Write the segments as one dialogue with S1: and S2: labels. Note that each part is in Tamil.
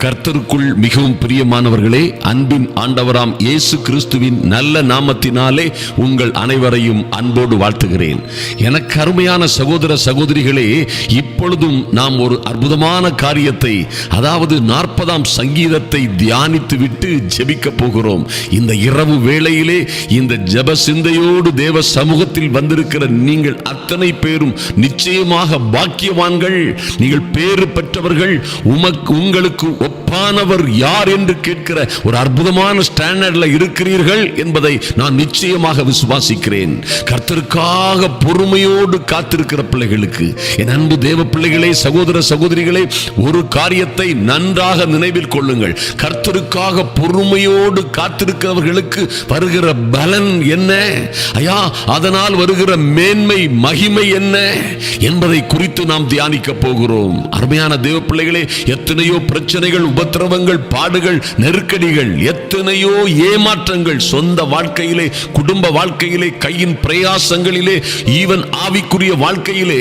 S1: கர்த்தருக்குள் மிகவும் பிரியமானவர்களே, அன்பின் ஆண்டவராம் இயேசு கிறிஸ்துவின் நல்ல நாமத்தினாலே உங்கள் அனைவரையும் அன்போடு வாழ்த்துகிறேன். எனக்கு அருமையான சகோதர சகோதரிகளே, இப்பொழுதும் நாம் ஒரு அற்புதமான காரியத்தை, அதாவது 40ஆம் சங்கீதத்தை தியானித்து விட்டு ஜெபிக்க போகிறோம். இந்த இரவு வேளையிலே இந்த ஜெப சிந்தையோடு தேவ சமூகத்தில் வந்திருக்கிற நீங்கள் அத்தனை பேரும் நிச்சயமாக பாக்கியவான்கள். நீங்கள் பேறு பெற்றவர்கள். உங்களுக்கு ஒப்பானவர் யார் என்று கேட்கிற ஒரு அற்புதமான ஸ்டாண்டர்ட்ல இருக்கிறீர்கள் என்பதை நான் நிச்சயமாக விசுவாசிக்கிறேன். கர்த்தருக்காக பொறுமையோடு காத்திருக்கிற பிள்ளைகளுக்கு, என் அன்பு தேவ பிள்ளைகளே, சகோதர சகோதரிகளே, ஒரு காரியத்தை நன்றாக நினைவில் கொள்ளுங்கள். கர்த்தருக்காக பொறுமையோடு காத்திருக்கிறவர்களுக்கு வருகிற பலன் என்ன, ஐயா, அதனால் வருகிற மேன்மை மகிமை என்ன என்பதை குறித்து நாம் தியானிக்க போகிறோம். அருமையான தேவ பிள்ளைகளே, எத்தனையோ பிரச்சனைகள், உபத்திரவங்கள், பாடுகள், நெருக்கடிகள், எத்தனையோ ஏமாற்றங்கள் சொந்த வாழ்க்கையிலே, குடும்ப வாழ்க்கையிலே, கையின் பிரயாசங்களிலே, ஈவன் ஆவிக்குரிய வாழ்க்கையிலே,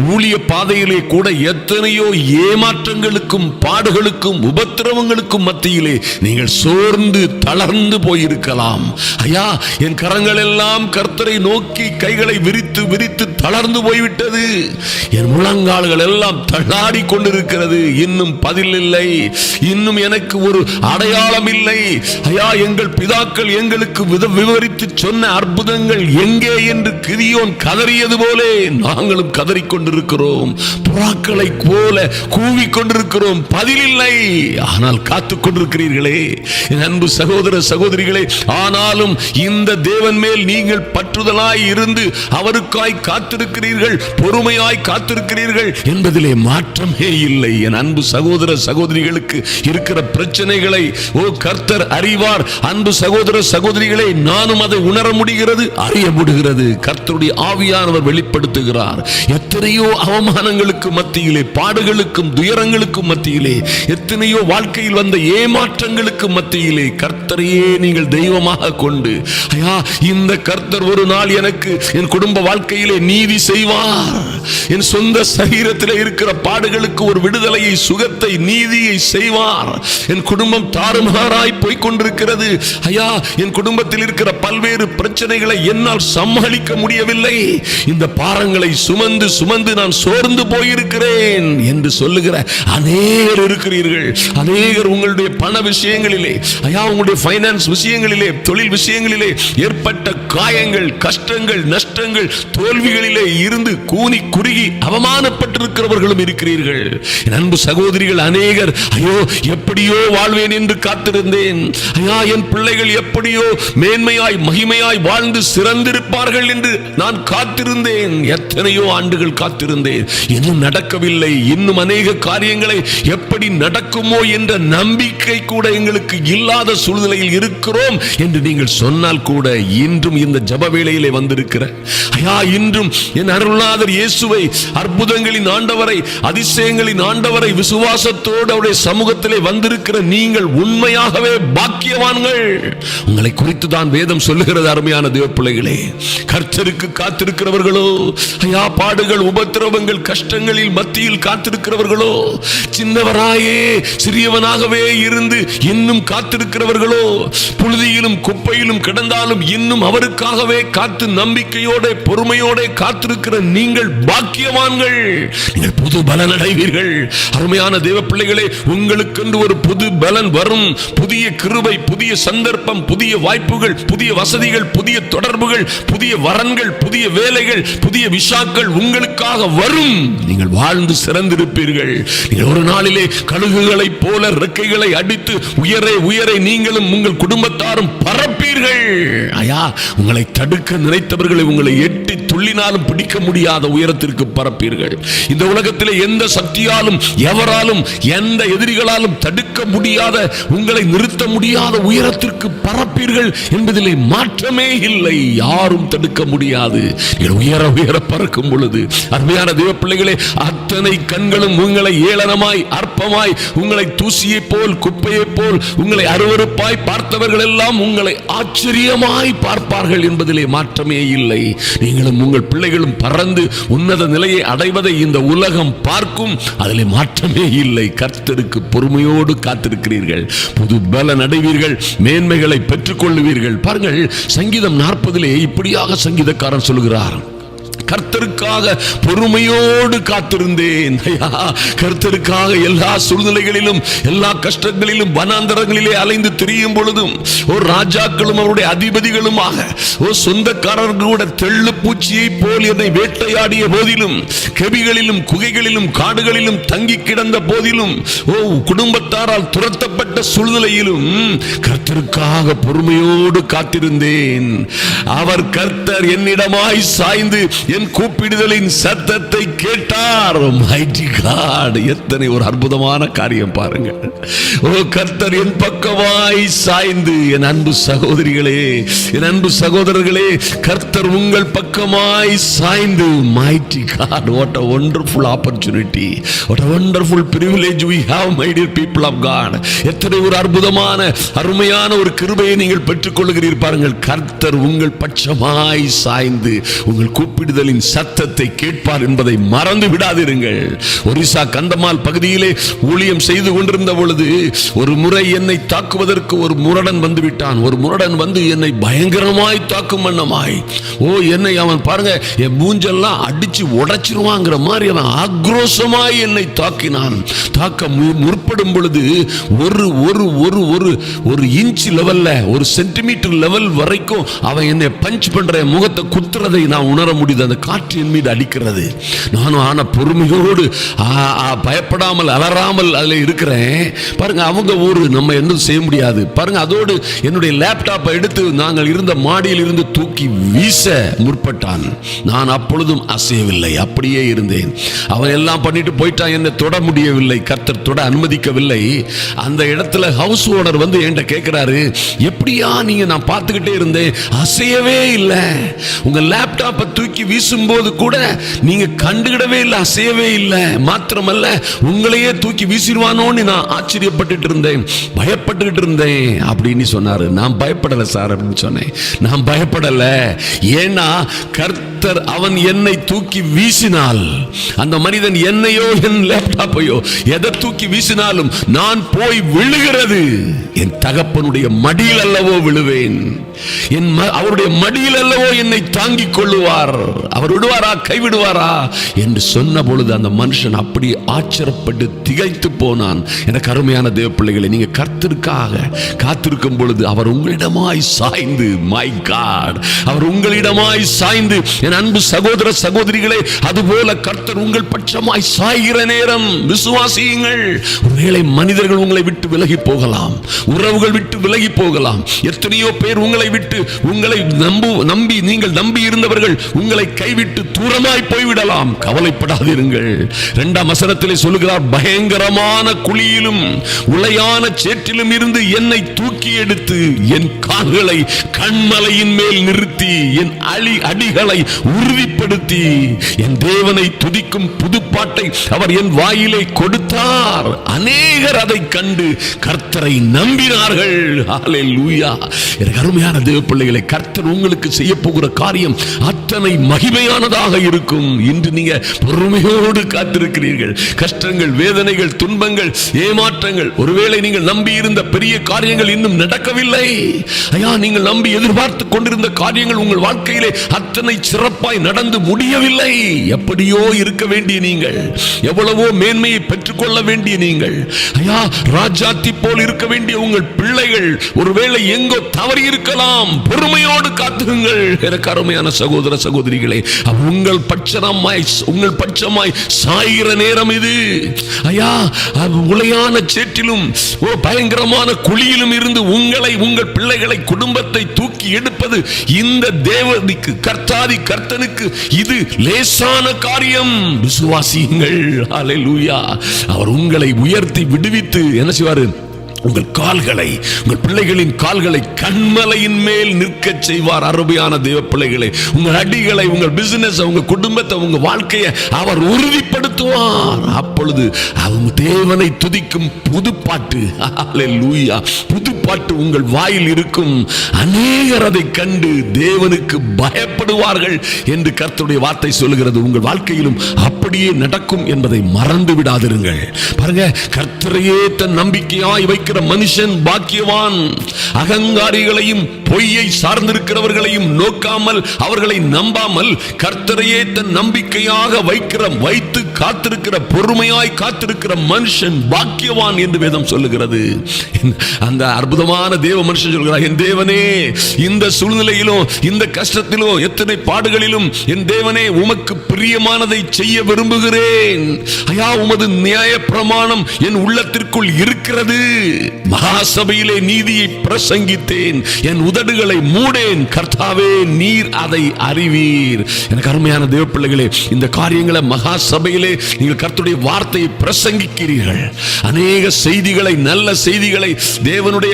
S1: ஊழிய பாதையிலே கூட எத்தனையோ ஏமாற்றங்களுக்கும் பாடுகளுக்கும் உபத்திரவங்களுக்கும் மத்தியிலே நீங்கள் சோர்ந்து தளர்ந்து போயிருக்கலாம். ஐயா, என் கரங்கள் எல்லாம் கர்த்தரை நோக்கி கைகளை விரித்து விரித்து தளர்ந்து போய்விட்டது. என் முழங்கால்கள் எல்லாம் தள்ளாடி கொண்டிருக்கிறது. இன்னும் பதில் இல்லை, இன்னும் எனக்கு ஒரு அடையாளம் இல்லை. ஐயா, எங்கள் பிதாக்கள் எங்களுக்கு விவரித்து சொன்ன அற்புதங்கள் எங்கே என்று கிதியோன் கதறியது போலே நாங்களும் கதறிக்கொண்டிருக்கிறோம். புறாக்களை போல கூவிக்கொண்டிருக்கிறோம். பதில் இல்லை. ஆனால் காத்துக் கொண்டிருக்கிறீர்களே என் அன்பு சகோதர சகோதரிகளே. ஆனாலும் இந்த தேவன் மேல் நீங்கள் பற்றுதலாய் இருந்து அவருக்காய் காத்திருக்கிறீர்கள், பொறுமையாய் காத்திருக்கிறீர்கள் என்பதிலே மாற்றமே இல்லை. என் அன்பு சகோதர சகோதரிகளுக்கு இருக்கிற பிரச்சனைகளை கர்த்தர் அறிவார். அன்பு சகோதர சகோதரிகளை, நானும் அதை உணர முடிகிறது, அறிய முடிகிறது. கர்த்தருடைய ஆவியானவர் வெளிப்படுத்துகிறார். எத்தனையோ அவமானங்களுக்கு மத்தியிலே, பாடுகளுக்கும் துயரங்களுக்கும் மத்தியிலே, எத்தனையோ வாழ்க்கையில் வந்த ஏமாற்றங்களுக்கு மத்தியிலே கர்த்தரையே நீங்கள் தெய்வமாக கொண்டு, ஐயா, இந்த கர்த்தர் ஒரு நாள் எனக்கு என் குடும்ப வாழ்க்கையிலே நீதி செய்வார், என் சொந்த சரீரத்தில் இருக்கிற பாடுகளுக்கு ஒரு விடுதலையை, சுகத்தை, நீதியை செய்வார். என் குடும்பம் தாறுமாறாய் போய்கொண்டிருக்கிறது. ஐயா, என் குடும்பத்தில் இருக்கிற பல்வேறு பிரச்சனைகளை என்னால் சமாளிக்க முடியவில்லை. இந்த பாரங்களை சுமந்து சுமந்து நான் சோர்ந்து போயிருக்கிறேன் என்று சொல்லுகிற அநேகர் இருக்கிறீர்கள். அநேகர் உங்களுடைய பண விஷயங்களிலே, ஐயா, உங்களுடைய பைனான்ஸ் விஷயங்களிலே, தொழில் விஷயங்களிலே ஏற்பட்ட காயங்கள், கஷ்டங்கள், நஷ்டங்கள், தோல்விகளிலே இருந்து கூனி குறுகி அவமானப்பட்டிருக்கிறவர்களும் இருக்கிறீர்கள். என் அன்பு சகோதரிகள் அநேகர், ஐயோ, எப்படியோ வாழ்வேன் என்று காத்திருந்தேன். ஐயா, என் பிள்ளைகள் எப்படியோ மேன்மையாய் மகிமையாய் வாழ்ந்து சிறந்திருப்பார்கள் என்று நான் காத்திருந்தேன். எத்தனையோ ஆண்டுகள் காத்திருந்தேன், இன்னும் நடக்கவில்லை. இன்னும் அநேக காரியங்களை எப்படி நடக்குமோ என்ற நம்பிக்கை கூட எங்களுக்கு இல்லாத சூழ்நிலையில் இருக்கிறோம் என்று நீங்கள் சொன்னால் கூட, இன்றும் இந்த ஜப வேளையிலே வந்திருக்கிற, ஐயா, இன்றும் என் அருள்நாதர் இயேசுவை, அற்புதங்களின் ஆண்டவரை, அதிசயங்களின் ஆண்டவரை விசுவாசத்தோடு அவருடைய சமூகத்திலே வந்திருக்கிற நீங்கள் உண்மையாகவே பாக்கியவான்கள். உங்களை குறித்து தான் வேதம் சொல்லுகிறது. அருமையான தேவ பிள்ளைகளே, கர்த்தருக்கு காத்திருக்கிறவர்களோ, ஐயா, பாடுகள், உபத்திரவங்கள், கஷ்டங்களில் மத்தியில் காத்திருக்கிறவர்களோ, சின்னவராயே சிறியவனாகவே இருந்து இன்னும் காத்திருக்கிறவர்களோ, புழுதியிலும் குப்பையிலும் கிடந்தாலும் இன்னும் அவருக்காகவே காத்து நம்பிக்கையோட பொறுமையோட காத்திருக்கிற நீங்கள் பாக்கியவான்கள். நீங்கள் புது பலன் அடைவீர்கள். அருமையான தேவ பிள்ளைகளே, உங்களுக்கென்று ஒரு புது பலன் வரும். புதிய கிருபை, புதிய சந்தர்ப்பம், புதிய வாய்ப்புகள், புதிய வசதிகள், புதிய தொடர்புகள், புதிய வரன்கள், புதிய வேலைகள், புதிய விஷாக்கள் உங்களுக்காக வரும். நீங்கள் வாழ்ந்து சிறந்திருப்பீர்கள். நீங்கள் ஒரு நாளிலே கழுகுகளை போல ரெக்கைகளை அடித்து உயரே உயரே நீங்களும் உங்கள் குடும்பத்தாரும் பறப்பீர்கள். ஐயா, உங்களை தடுக்க நினைத்தவர்களை உங்களை எட்டி துள்ளினாலும் பிடிக்க முடியாத உயரத்திற்கு பறப்பீர்கள். இந்த உலகத்திலே எந்த சக்தியாலும், எவராலும், எந்த எதிரிகளாலும் தடுக்க முடியாத, உங்களை நிறுத்த முடியாத உயரத்திற்கு பறப்பீர்கள் என்பதிலே மாற்றமே இல்லை. யாரும் தடுக்க முடியாது. உயர உயர பறக்கும் பொழுது, அருமையான தேவ பிள்ளைகளே, அத்தனை கண்களும் உங்களை ஏளனமாய், அற்பமாய், உங்களை தூசியை போல், குப்பையை போல், உங்களை அருவருப்பாய் பார்த்தவர்கள் எல்லாம் உங்களை ஆச்சரியமாய் பார்ப்பார்கள் என்பதிலே மாற்றமே இல்லை. நீங்களும் உங்கள் பிள்ளைகளும் பறந்து உன்னத நிலையை அடைவதை இந்த உலகம் பார்க்கும். அதில் மாற்றமே இல்லை. கர்த்தருக்கு பொறுமையோடு காத்திருக்கிறீர்கள், புது பலன் அடைவீர்கள், மேன்மைகளை பெற்றுக் கொள்ளுவீர்கள். பாருங்கள், சங்கீதம் 40 இப்படியாக சங்கீதக்காரன் சொல்கிறார், கர்த்தருக்காக பொறுமையோடு காத்திருந்தேன். கர்த்தருக்காக எல்லா சூழ்நிலைகளிலும் எல்லா கஷ்டங்களிலும் வனாந்தரங்களிலே அலைந்து திரியும் பொழுதும் ஒரு ராஜாக்களும் அவருடைய அதிபதிகளுமாக ஒரு சொந்தக்காரர்களோட தெள்ளு பூச்சியை போல் என்னை வேட்டையாடிய போதிலும், கெபிகளிலும் குகைகளிலும் காடுகளிலும் தங்கி கிடந்த போதிலும், குடும்பத்தாரால் துரத்தப்பட்ட சூழ்நிலையிலும் கர்த்தருக்காக பொறுமையோடு காத்திருந்தேன். அவர் கர்த்தர் என்னிடமாய் சாய்ந்து என் கூப்பிடுதலின் சத்தத்தை கேட்டார். மைட்டி காட், எத்தனை ஒரு அற்புதமான காரியம் பாருங்கள். கர்த்தர் என் பக்கமாய் சாய்ந்து, என் அன்பு சகோதரிகளே, என் அன்பு சகோதரர்களே, கர்த்தர் உங்கள் பக்கமாய் சாய்ந்து. Mighty God, what a wonderful opportunity, what a wonderful privilege we have, my dear people of God. எத்தனை ஒரு அற்புதமான அருமையான ஒரு கிருபையை நீங்கள் பெற்றுக் கொள்கிறீர்கள் பாருங்கள். கர்த்தர் உங்கள் பட்சமாய் சாய்ந்து உங்கள் கூப்பிடுதலின் சத்தத்தை கேட்பார் என்பதை மறந்து விடாதிருங்கள். ஒரிசா கந்தமால் பகுதியிலே ஊழியம் செய்து கொண்டிருந்த பொழுது ஒரு முறை என்னை தாக்குவதற்கு ஒரு முரடன் வந்து விட்டான். ஒரு முரடன் வந்து என்னை பயங்கரமாய் தாக்கும் வண்ணமாய், என்னை அவன் பாருங்க என் மூஞ்செல்லாம் அடிச்சு உடைச்சிருவாங்கிற மாதிரி அவன் ஆக்ரோஷமாய் என்னை தாக்கினான். தாக்க முற்படும் பொழுது ஒரு ஒரு ஒரு ஒரு ஒரு இன்ச் லெவல்ல, ஒரு சென்டிமீட்டர் லெவல் வரைக்கும் அவன் என்னை பஞ்ச் பண்ற, முகத்தை குத்துறதை நான் உணர முடியுது. அந்த காற்று என் மீது அடிக்கிறது. நானும் ஆன பொறுமையோடு பயப்படாமல் அலறாமல் அதில் இருக்கிறேன். பாருங்க, அவங்க ஊரு, நம்ம என்ன செய்ய முடியாது பாருங்க. அதோடு என்னுடைய லேப்டாப்பை எடுத்து நாங்கள் இருந்த மாடியில் இருந்து தூக்கி வீச முற்பட்டான். நான் அப்பொழுதும் அசையவில்லை, அப்படியே இருந்தேன். அவன் எல்லாம் பண்ணிட்டு போயிட்டான், என்னை தொட முடியவில்லை, கர்த்தர் தொட அனுமதிக்கவில்லை. அந்த இடத்துல ஹவுஸ் ஓனர் வந்து என்கிட்ட கேட்கிறாரு, எப்படியா நீங்க, நான் பார்த்துக்கிட்டே இருந்தேன், அசையவே இல்லை, உங்க லேப்டாப்பை தூக்கி வீசும்போது கூட நீங்க கண்டுகிடவே இல்லை, அசையவே இல்லை, மாத்திரமல்ல உங்களையே தூக்கி வீசிடுவானோன்னு நான் ஆச்சரியப்பட்டு இருந்தேன், பயப்பட்டு இருந்தேன் அப்படின்னு சொன்னாரு. நான் பயப்படல சார் அப்படின்னு சொன்னேன். நான் பயப்படல, ஏன்னா கர்த்தர் அவன் என்னை தூக்கி வீசினால், அந்த மனிதன் என்னையோ என் லேப்டாப்பையோ எதை தூக்கி வீசினாலும் நான் போய் விழுகிறது என் தகப்பனுடைய மடியில் அல்லவோ விழுவேன், அவருடைய மடியில் அல்லவோ என்னை தாங்கிக் கொள்ளுவார், அவர் விடுவாரா, கைவிடுவாரா என்று சொன்ன பொழுது அந்த மனுஷன் அப்படி ஆச்சரியப்பட்டு திகைத்து போனான். எனக்கு அருமையான தேவ பிள்ளைகளை, நீங்க கர்த்தருக்காக காத்திருக்கும் பொழுது அவர் உங்களிடமாய் சாய்ந்து, மை காட், அவர் உங்களிடமாய் சாய்ந்து, என் அன்பு சகோதர சகோதரிகளே, அதுபோல கர்த்தர் உங்கள் பட்சமாய் சாய்கிற நேரம் விசுவாசியுங்கள். ஒருவேளை மனிதர்கள் உங்களை விட்டு விலகி போகலாம், உறவுகள் விட்டு விலகி போகலாம், எத்தனையோ பேர் உங்களை விட்டு, உங்களை நம்பி நீங்கள் நம்பி இருந்தவர்கள் உங்களை கைவிட்டு தூரமாய் போய்விடலாம். கவலைப்படாதீர்கள். 2ஆம் வசனத்திலே சொல்லுகிறார், பயங்கரமான குழியிலும் உளையான சேற்றிலும் இருந்து என்னை தூக்கி எடுத்து என் கால்களை கண்மலையின் மேல் நிறுத்தி என் அடிகளை உறுதிப்படுத்தி என் தேவனை துதிக்கும் புதுப்பாட்டை அவர் என் வாயிலே கொடுத்தார். அநேகர் அதை கண்டு கர்த்தரை நம்பினார்கள். ஹல்லேலூயா. அருமையான தேவ பிள்ளைகளை, கர்த்தர் உங்களுக்கு செய்ய போகிற காரியம் அத்தனை மகிமையானதாக இருக்கும். இன்று நீங்க பொறுமையோடு காத்திருக்கிறீர்கள். கஷ்டங்கள், வேதனைகள், துன்பங்கள், ஏமாற்றங்கள், ஒருவேளை நீங்கள் நம்பி இருந்த பெரிய காரியங்கள் இன்னும் நடக்கவில்லை. ஐயா, நீங்கள் நம்பி எதிர்பார்த்து கொண்டிருந்த காரியங்கள் உங்கள் வாழ்க்கையிலே அத்தனை சிறப்பாய் நடந்து முடியவில்லை. எப்படியோ இருக்க வேண்டிய நீங்கள், எவ்வளவோ மேன்மையை பெற்றுக்கொள்ள வேண்டிய நீங்கள், ஐயா ராஜாத்தி போல் இருக்க வேண்டிய உங்கள் பிள்ளைகள் ஒருவேளை எங்கோ தவறி இருக்கலாம். பொறுமையோடு காத்துங்கள். எனக்கு அருமையான சகோதர சகோதரிகளே, உங்கள் பட்சமாய் சாய்கிற நேரம் இது. ஐயா, உளையான சேற்றிலும் பயங்கரமான குழியிலும் இருந்து உங்களை, உங்கள் பிள்ளைகளை, குடும்பத்தை தூக்கி எடுப்பது இந்த தேவனுக்கு, கர்த்தாதி கர்த்தனுக்கு இது லேசான காரியம். விசுவாசியுங்கள். ஹல்லேலூயா. அவர் உங்களை உயர்த்தி விடுவித்து என்ன செய்வாரு, உங்கள் கால்களை, உங்கள் பிள்ளைகளின் கால்களை கண்மலையின் மேல் நிற்க செய்வார். அருமையான தேவ பிள்ளைகளை, உங்கள் அடிகளை, உங்கள் பிசினஸ், உங்க குடும்பத்தை, உங்க வாழ்க்கையை அவர் உறுதிப்படுத்துவார். நடத்துவார். அப்பொழுது அவங்க தேவனை துதிக்கும் புதுப்பாட்டு, ஹல்லேலூயா, புதுப்பாட்டு உங்கள் வாயில் இருக்கும். அநேகர் அதை கண்டு தேவனுக்கு பயப்படுவார்கள் என்று கர்த்தருடைய வார்த்தை சொல்லுகிறது. உங்கள் வாழ்க்கையிலும் அப்படியே நடக்கும் என்பதை மறந்து விடாதிருங்கள். பாருங்க, கர்த்தரையே தன் நம்பிக்கையாய் வைக்கிற மனுஷன் பாக்கியவான். அகங்காரிகளையும் பொய்யை சார்ந்திருக்கிறவர்களையும் நோக்காமல் அவர்களை நம்பாமல் கர்த்தரையே தன் நம்பிக்கையாக வைத்து காத்திருக்கிற, பொறுமையாய் காத்திருக்கிற மனுஷன் பாக்கியவான் என்று வேதம் சொல்லுகிறது. அந்த அற்புதமான தேவ மனுஷன் சொல்கிறார், என் தேவனே, இந்த சூழ்நிலையிலும் இந்த கஷ்டத்திலும் எத்தனை பாடுகளிலும் என் தேவனே உமக்கு பிரியமானதை செய்ய விரும்புகிறேன். ஐயா, உமது நியாய பிரமாணம் என் உள்ளத்திற்குள் இருக்கிறது. மகாசபையிலே நீதியை பிரசங்கித்தேன், என் உதடுகளை மூடேன். கர்த்தாவே, நீர் அதை அறிவீர். எனக்கு அருமையான தேவ பிள்ளைகளே, இந்த காரியங்களை மகாசபையிலே நீங்கள் கர்த்தருடைய வார்த்தையை பிரசங்கிக்கிறீர்கள். அநேக செய்திகளை, நல்ல செய்திகளை, தேவனுடைய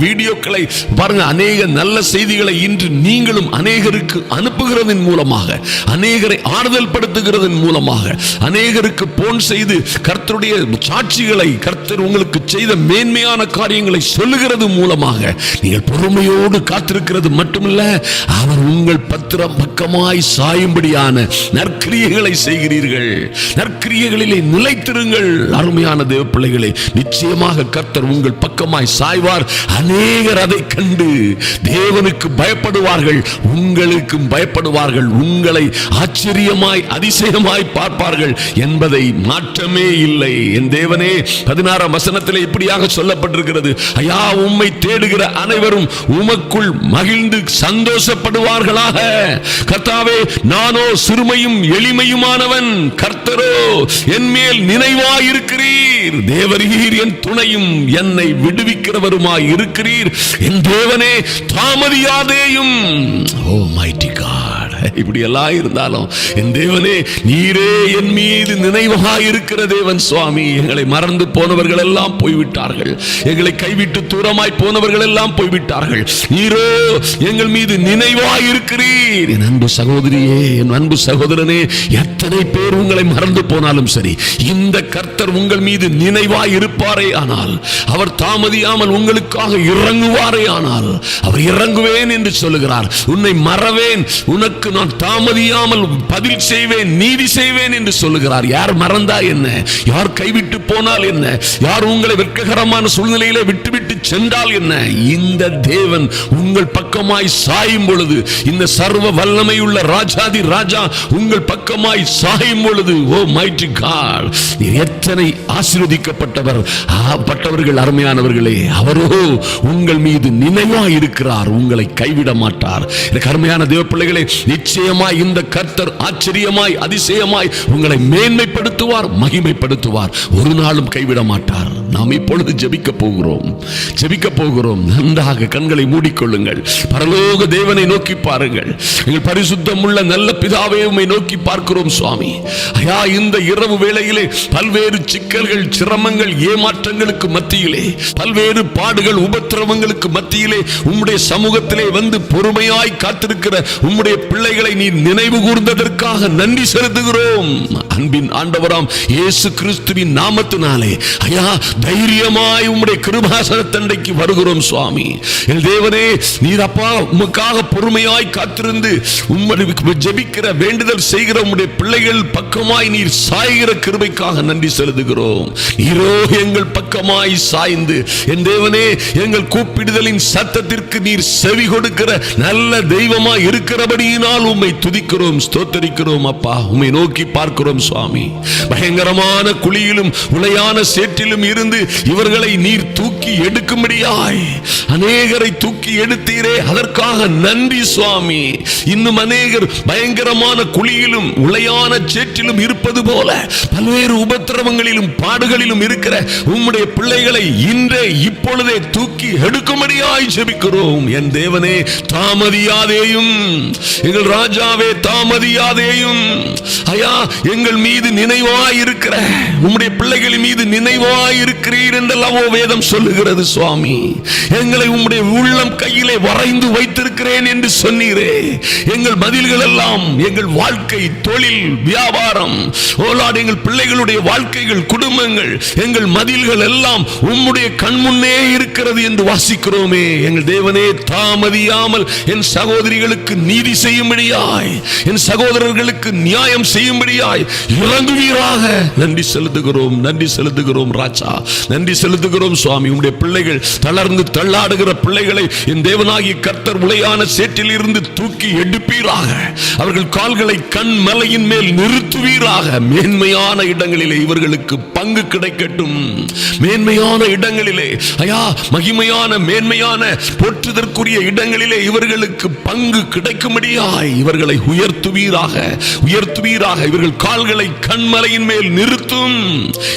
S1: வீடியோக்களை பாருங்க, அநேக நல்ல செய்திகளை இன்று நீங்களும் அநேகருக்கு அனுப்புகிறதன் மூலமாக, அநேகரை ஆறுதல் படுத்துகிறதன் மூலமாக, அநேகருக்கு போன் செய்து கர்த்தருடைய சாட்சிகளை, கர்த்தர் உங்களுக்கு செய்த மேன்மையான காரியங்களை சொல்லுகிறது மூலமாக நீங்கள் பொறுமையோடு காத்திருக்கிறது மட்டுமல்ல, அவர் உங்கள் பக்கமாய் சாயும்படியான நற்கிரியைகளை செய்கிறீர்கள். நற்கிரியைகளிலே நிலைத்திருங்கள். அருமையான தேவ பிள்ளைகளே, நிச்சயமாக கர்த்தர் உங்கள் பக்கமாய் சாய்வார். அநேகர் அதை கண்டு தேவனுக்கு பயப்படுவார்கள், உங்களுக்கும் பயப்படுவார்கள், உங்களை ஆச்சரியமாய் அதிசயமாய் பார்ப்பார்கள் என்பதை மாற்றமே இல்லை. என் தேவனே, 16ஆம் வசனத்திலே இப்படியாக சொல்லப்பட்டிருக்கிறது, ஐயா, உம்மை தேடுகிற அனைவரும் உமக்குள் மகிழ்ந்து சந்தோஷப்படுவார்களாக. கர்த்தாவே, நானோ சிறுமையும் எளிமையுமானவன், கர்த்தரோ என் மேல் நினைவாயிருக்கிறீர். தேவரீர் என் துணையும் என்னை விடுவிக்கிறவருமாய் இருக்கிறீர். என் தேவனே, தாமதியாதேயும். ஓ மைட்டி காட், இப்படி எல்லாம் இருந்தாலும் என் தேவனே, நீரே என் மீது நினைவாக இருக்கிற தேவன். சுவாமி, எங்களை மறந்து போனவர்கள் எல்லாம் போய்விட்டார்கள், எங்களை கைவிட்டு தூரமாய் போனவர்கள் எல்லாம் போய்விட்டார்கள். நீரோ எங்கள் மீது நினைவாக இருக்கிறீர். என் அன்பு சகோதரியே, என் அன்பு சகோதரனே, எத்தனை பேர் உங்களை மறந்து போனாலும் சரி, இந்த கர்த்தர் உங்கள் மீது நினைவாய் இருப்பாரே ஆனால், அவர் தாமதியாமல் உங்களுக்காக இறங்குவாரே ஆனால், அவர் இறங்குவேன் என்று சொல்லுகிறார். உன்னை மறவேன், உனக்கு நான் தாமதியாமல் பதில் செய்வேன், நீதி செய்வேன் என்று சொல்லுகிறார். யார் மறந்தா என்ன, யார் கைவிட்டு போனால் என்ன, யார் உங்களை வெட்ககரமான சூழ்நிலையில விட்டுவிட்டு சென்றால் என்ன, இந்த தேவன் உங்கள் பக்கமாய் சாயும் பொழுது, இந்த சர்வ வல்லமையுள்ள ராஜாதி ராஜா உங்கள் பக்கமாய் சாயும் பொழுது, ஓ மைட்டி காட், நீர் எத்தனை ஆசீர்வதிக்கப்பட்டவர் பட்டவர்கள். அருமையானவர்களே, அவரோ உங்கள் மீது நினைவாய் இருக்கிறார், உங்களை கைவிட மாட்டார். எனக்கு அருமையான தேவ பிள்ளைகளே, நிச்சயமாய் இந்த கர்த்தர் ஆச்சரியமாய் அதிசயமாய் உங்களை மேன்மைப்படுத்துவார், மகிமைப்படுத்துவார், ஒரு நாளும் கைவிட மாட்டார். நாம் இப்பொழுது ஜெபிக்க போகிறோம். நன்றாக கண்களை மூடிக்கொள்ளுங்கள். பரலோக தேவனை நோக்கி பாருங்கள். எங்கள் பரிசுத்தம் உள்ள நல்ல பிதாவே, உம்மை நோக்கி பார்க்கிறோம் சுவாமி. ஐயா, இந்த இரவு வேளையிலே பல்வேறு சிக்கல்கள், சிரமங்கள், ஏமாற்றங்களுக்கு மத்தியிலே, பல்வேறு பாடுகள், உபத்திரவங்களுக்கு மத்தியிலே உம்முடைய சமூகத்திலே வந்து பொறுமையாய் காத்திருக்கிற உம்முடைய பிள்ளைகளை நீர் நினைவு கூர்ந்ததற்காக நன்றி செலுத்துகிறோம். அன்பின் ஆண்டவராம் இயேசு கிறிஸ்துவின் நாமத்தினாலே ஐயா, தைரியமாய் உம்முடைய கிருபாசனத்தண்டைக்கு வருகிறோம் சுவாமி. என் தேவனே, நீர் அப்பா உமக்காக பொறுமையாய் காத்திருந்து உம்முடைய ஜெபிக்கிற, வேண்டுதல் செய்கிற உம்முடைய பிள்ளைகள் பக்கமாய் நீர் சாய்கிற கிருபைக்காக நன்றி செலுத்துகிறோம். நீரோ எங்கள் பக்கமாய் சாய்ந்து, என் தேவனே, எங்கள் கூப்பிடுதலின் சத்தத்திற்கு நீர் செவி கொடுக்கிற நல்ல தெய்வமாய் இருக்கிறபடியினால் உம்மை துதிக்கிறோம், ஸ்தோத்தரிக்கிறோம். அப்பா, உம்மை நோக்கி பார்க்கிறோம் சுவாமி. பயங்கரமான குழியிலும் உளையான சேற்றிலும் இருந்து இவர்களை நீர் தூக்கி எடுக்கும்படியாய் அநேகரை தூக்கி எடுத்தீரே, அதற்காக நன்றி சுவாமி. இன்னும் அநேகர் பயங்கரமான குழியிலும் உளையான சேற்றிலும் இருப்பது போல பல்வேறு உபத்திரவங்களிலும் பாடுகளிலும் இருக்கிற உம்முடைய பிள்ளைகளை இன்றே இப்பொழுதே தூக்கி எடுக்கும்படியாய் ஜெபிக்கிறோம். என் தேவனே, தாமதியாதேயும். எங்கள் ராஜாவே, தாமதியாதேயும். ஐயா, எங்கள் மீது நினைவாயிருக்கிற உம்முடைய பிள்ளைகளின் மீது நினைவாயிருக்கிற இருக்கிறீர் என்றல்லவோ வேதம் சொல்லுகிறது சுவாமி. எங்களை உம்முடைய உள்ளம் கையிலே வரைந்து வைத்திருக்கிறேன் என்று சொன்னீரே. எங்கள் மதில்கள் எல்லாம் எங்கள் வாழ்க்கை, தொழில், வியாபாரம், ஓலாடு எங்கள் பிள்ளைகளுடைய வாழ்க்கைகள், குடும்பங்கள், எங்கள் மதில்கள் எல்லாம் உம்முடைய கண்முன்னே இருக்கிறது என்று வாசிக்கிறோமே. எங்கள் தேவனே, தாமதியாமல் என் சகோதரிகளுக்கு நீதி செய்யும்படியாய், என் சகோதரர்களுக்கு நியாயம் செய்யும்படியாய் இறங்குவீராக. நன்றி செலுத்துகிறோம், நன்றி செலுத்துகிறோம் ராஜா, நன்றி செலுத்துகிறோம் சுவாமி. உம்முடைய பிள்ளைகள், தளர்ந்து தள்ளாடுகிற பிள்ளைகளை என் தேவனாகிய கர்த்தர் உளையான சேற்றில் இருந்து தூக்கி எடுப்பீராக. அவர்கள் கால்களை கண் மலையின் மேல் நிறுத்துவீராக. மேன்மையான இடங்களிலே இவர்களுக்கு பங்கு கிடைக்கட்டும். மேன்மையான இடங்களிலே ஐயா, மகிமையான மேன்மையான போற்றுதற்குரிய இடங்களிலே இவர்களுக்கு பங்கு கிடைக்கும்படியாய் இவர்களை உயர்த்துவீராக, உயர்த்துவீராக. இவர்கள் கால்களை கண்மலையின் மேல் நிறுத்தும்,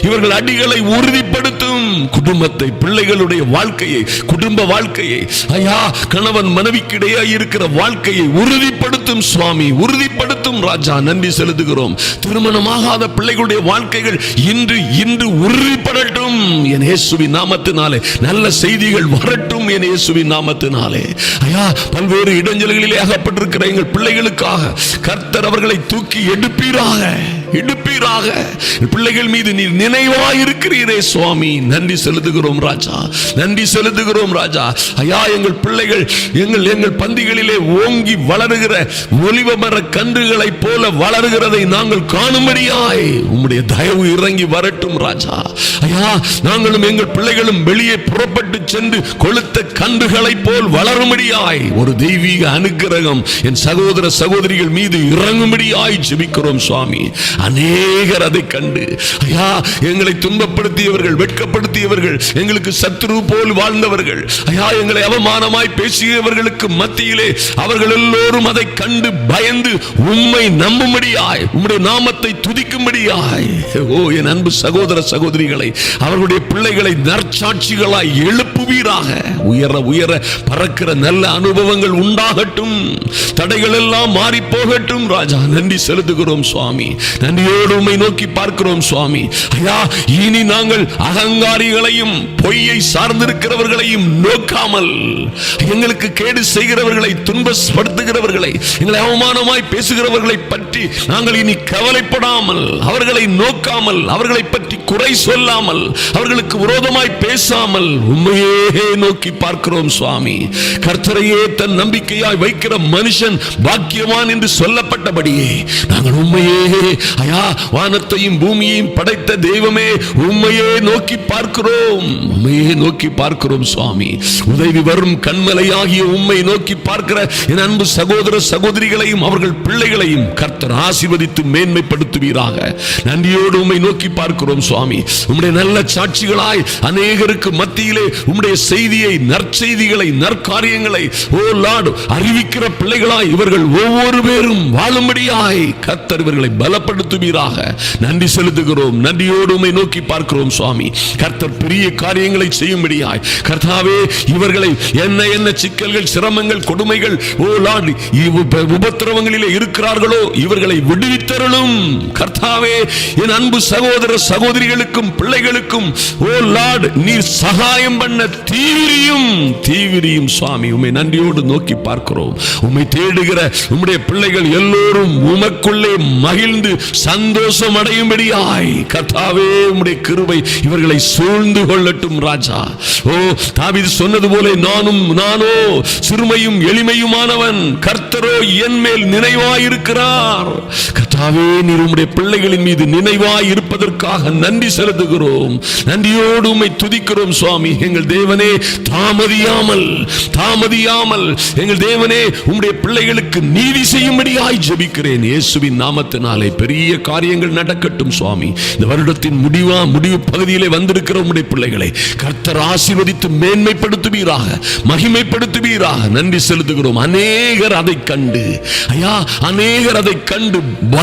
S1: இவர்கள் அடிகளை உறுதிப்படுத்தும். குடும்பத்தை, பிள்ளைகளுடைய வாழ்க்கையை, குடும்ப வாழ்க்கையை, ஐயா கணவன் மனைவிக்கிடையே இருக்கிற வாழ்க்கையை உறுதிப்படுத்தும் சுவாமி, உறுதிப்படுத்தும் ராஜா. நன்றி செலுத்துகிறோம். திருமணமாகாத பிள்ளைகளுடைய வாழ்க்கைகள் இன்று இன்று உறுதிப்படட்டும் என் இயேசுவின் நாமத்தினாலே. நல்ல செய்திகள் வரட்டும் என் இயேசுவின் நாமத்தினாலே. ஐயா, பல்வேறு இடைஞ்சல்களிலே அகப்பட்டிருக்கிற எங்கள் பிள்ளைகளுக்காக கர்த்தர் அவர்களை தூக்கி எடுப்பீராக, எடுப்பீராக. பிள்ளைகள் மீது நீர் நினைவாய் இருக்கிறீரே சுவாமி. நன்றி செலுத்துகிறோம் ராஜா, நன்றி செலுத்துகிறோம் ராஜா. ஐயா, எங்கள் பிள்ளைகள் எங்கள் பந்திகளிலே ஓங்கி வளருகிற ஒலிவ மர கன்றுகளைப் போல வளருகிறதை நாங்கள் காணும்படியாய் உம்முடைய தயவு இறங்கி வரட்டும் ராஜா. ஐயா, நாங்களும் எங்கள் பிள்ளைகளும் வெளியே புறப்பட்டு சென்று கொளுத்த கன்றுகளைப் போல் வளரும்படியாய் ஒரு தெய்வீக அனுக்கிரகம் என் சகோதர சகோதரிகள் மீது இறங்கும்படியாய் ஜெபிக்கிறோம் சுவாமி. அநேகர் அதை கண்டு ஐயா, எங்களை துன்பப்படுத்தியவர்கள், வெட்கப்படுத்தியவர்கள், எங்களுக்கு சத்துரு போல் வாழ்ந்தவர்கள், ஐயா எங்களை அவமானமாய் பேசியவர்களுக்கு மத்தியிலே அவர்கள் எல்லோரும் அதை கண்டு பயந்து உம்மை நம்பும்படியாய், உம்முடைய நாமத்தை துதிக்கும்படியாய், ஓ என் அன்பு சகோதர சகோதரிகளை, அவர்களுடைய பிள்ளைகளை நற்சாட்சிகளாய் எழுப்புவீராக. உயர உயர பறக்கிற நல்ல அனுபவங்கள் உண்டாகட்டும், தடைகள் எல்லாம் மாறி போகட்டும் ராஜா. நன்றி செலுத்துகிறோம் சுவாமி, நன்றியோடு உம்மை நோக்கி பார்க்கிறோம் சுவாமி. ஐயா, இனி நாங்கள் அகங்காரிகளையும் பொய்யை சார்ந்திருக்கிறவர்களையும் நோக்காமல், எங்களுக்கு கேடு செய்கிறவர்களை, துன்பப்படுத்துகிறவர்களை, எங்களை அவமானமாய் பேசுகிறவர்களை பற்றி நாங்கள் இனி கவலைப்படாமல், அவர்களை நோக்காமல், அவர்களை பற்றி குறை சொல்லாமல், அவர்களுக்கு விரோதமாய் பேசாமல் உம்மையே நோக்கி பார்க்கிறோம் சுவாமி. கர்த்தரையே தன் நம்பிக்கையாய் வைக்கிற மனுஷன் பாக்கியவான் என்று சொல்லப்பட்டபடியே நாங்கள் உம்மையே ஐயா, வானத்தையும் பூமியையும் படைத்த தெய்வமே, உம்மையே நோக்கி பார்க்கிறோம், உம்மையே நோக்கி பார்க்கிறோம் சுவாமி. உதவி வரும் கண்மலையாகிய உம்மை நோக்கி பார்க்கிற என் அன்பு சகோதர சகோதரிகளையும் அவர்கள் பிள்ளைகளையும் கர்த்தர் ஆசீர்வதித்து மேன்மைப்படுத்துவீராக. நன்றியோடு உம்மை நோக்கி பார்க்கிறோம் சுவாமி. உம்முடைய நல்ல சாட்சிகளாய் அநேகருக்கு மத்தியிலே உம்முடைய செய்தியை, நற்செய்திகளை, நற்காரியங்களை ஓ லார்ட் அறிவிக்கிற பிள்ளைகளாய் இவர்கள் ஒவ்வொரு பேரும் வாழும்படியாய் கர்த்தர் இவர்களை பலப்படுத்துவீராக. நன்றி செலுத்துகிறோம், நன்றியோடு உம்மை நோக்கி பார்க்கிறோம் சுவாமி. கர்த்தர் பெரிய காரியங்களை செய்யும்படியாய் கர்த்தாவே இவர்களை என்ன சிக்கல்கள், சிரமங்கள், கொடுமைகள், ஓ லார்ட் உபத்திரவங்களிலே இருக்கிறார்களோ இவர்களை விடுவித்தருளும் கர்த்தாவே. என் அன்பு சகோதர சகோதரிகளுக்கும் பிள்ளைகளுக்கும் ஓ லார்ட் நீர் சகாயம் பண்ண தீவிரியும் சுவாமி. உம்மை நன்றியோடு நோக்கி பார்க்கிறோம். உம்மை தேடுகிற உம்முடைய பிள்ளைகள் எல்லோரும் உமக்குள்ளே மகிழ்ந்து சந்தோஷம் அடையும்படியாய் கர்த்தாவே உம்முடைய கிருபை இவர்களை சூழ்ந்து கொள்ளட்டும் ராஜா. ஓ தாவீது சொன்னது போல நானோ சிறுமையும் எளிமையுமானவன், கர்த்தரோ என் மேல் நினைவாயிருக்கிறார். கர்த்தாவே நீர் உம்முடைய பிள்ளைகளின் மீது நினைவாய் இருப்பதற்காக நன்றி செலுத்துகிறோம், நன்றியோடு உம்மை துதிக்கிறோம் சுவாமி. எங்கள் தேவனே, தாமதியாமல் எங்கள் தேவனே உம்முடைய பிள்ளைகளுக்கு நீதி செய்யும்படியாய் ஜெபிக்கிறேன் இயேசுவின் நாமத்தினாலே. பெரிய காரியங்கள் நடக்கட்டும் சுவாமி. இந்த வருடத்தின் முடிவு பகுதியிலே வந்திருக்கிற உம்முடைய பிள்ளைகளை கர்த்தர் ஆசீர்வதித்து மேன்மைப்படுத்துவீராக, மகிமைப்படுத்துவீராக. நன்றி செலுத்துகிறோம். அநேகர் அதை கண்டு ஐயா, அநேகர் அதை கண்டு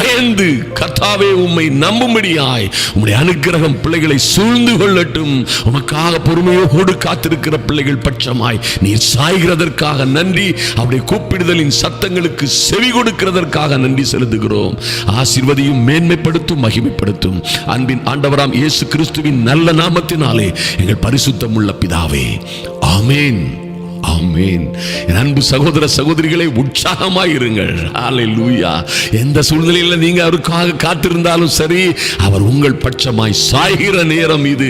S1: பயந்து கர்த்தாவே உம்மை நம்பும்படியாய் உம்முடைய அனுக்கிரகம் பிள்ளைகளை சூழ்ந்து கொள்ளட்டும். உமக்காக பொறுமையோடு காத்திருக்கிற பிள்ளைகள் பட்சமாய் நீர் சாய்கிறதற்காக நன்றி. அவருடைய கூப்பிடுதலின் சத்தங்களுக்கு செவி கொடுக்கிறதற்காக நன்றி செலுத்துகிறோம். ஆசீர்வதியும், மேன்மைப்படுத்தும், மகிமைப்படுத்தும். அன்பின் ஆண்டவராம் இயேசு கிறிஸ்துவின் நல்ல நாமத்தினாலே எங்கள் பரிசுத்தமுள்ள பிதாவே, ஆமென், ஆமென். என் அன்பு சகோதர சகோதரிகளை, உற்சாகமாயிருங்கள். ஹல்லேலூயா. எந்த சூழ்நிலையில் நீங்க அவருக்காக காத்திருந்தாலும் சரி, அவர் உங்கள் பட்சமாய் சாய்கிற நேரம் இது.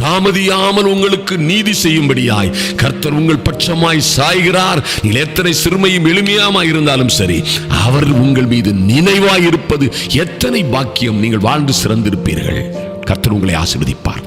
S1: தாமதியாமல் உங்களுக்கு நீதி செய்யும்படியாய் கர்த்தர் உங்கள் பட்சமாய் சாய்கிறார். நீங்கள் எத்தனை சிறுமையும் எளிமையாமாய் இருந்தாலும் சரி, அவர் உங்கள் மீது நினைவாய் இருப்பது எத்தனை பாக்கியம். நீங்கள் வாழ்ந்து சிறந்திருப்பீர்கள். கர்த்தர் உங்களை ஆசீர்வதிப்பார்.